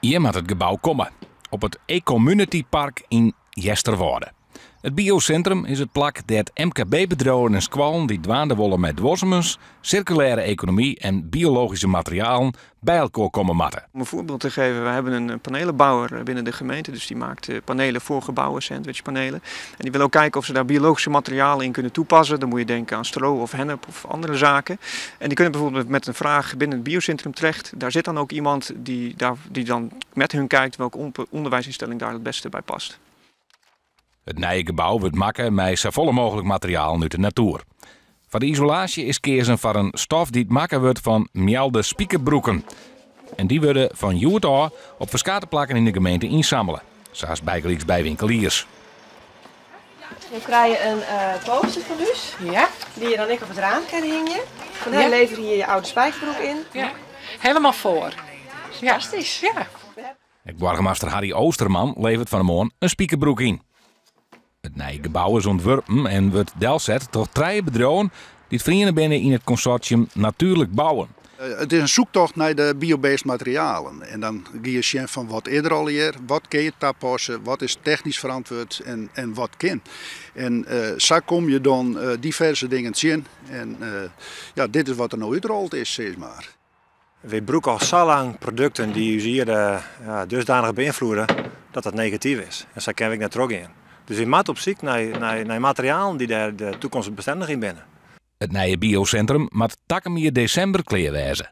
Hier moet het gebouw komen. Op het E-Community Park in Jesterwoude. Het biocentrum is het plak dat MKB-bedrijven en squallen die dwaande willen met dwossemens, circulaire economie en biologische materialen bij elkaar komen matten. Om een voorbeeld te geven, we hebben een panelenbouwer binnen de gemeente. Dus die maakt panelen voor gebouwen, sandwichpanelen. En die wil ook kijken of ze daar biologische materialen in kunnen toepassen. Dan moet je denken aan stro of hennep of andere zaken. En die kunnen bijvoorbeeld met een vraag binnen het biocentrum terecht. Daar zit dan ook iemand die dan met hun kijkt welke onderwijsinstelling daar het beste bij past. Het nieuwe gebouw wordt maken met zo volle mogelijk materiaal uit de natuur. Voor de isolatie is kiezen voor een stof die het maken wordt van mielde spiekerbroeken. En die worden van juwet af op verschillende plekken in de gemeente inzamelen. Zoals bijgelijks bij winkeliers. Dan krijg je een poster van dus, die je dan ook op het raam kan hangen. Dan lever je je oude spijkerbroek in. Ja, helemaal voor. Fantastisch. Ja. Burgemeester Harry Oosterman levert van de morgen een spiekerbroek in. Het nieuwe gebouw is ontworpen en wordt deelzet door 3 bedrijven die het vrienden binnen in het consortium Natuurlijk Bouwen. Het is een zoektocht naar de biobased materialen. En dan ga je zien van wat eerder al hier, wat kun je toepassen, wat is technisch verantwoord en wat kan. En zo kom je dan diverse dingen zien. En dit is wat er nou uitgerold is, zeg maar. We gebruiken al zo lang producten die u hier dusdanig beïnvloeden dat het negatief is. En zo kan ik net terug in. Dus je moet op zoek naar materialen die daar de toekomst bestendig in binnen. Het nieuwe biocentrum moet takken december klaar wezen.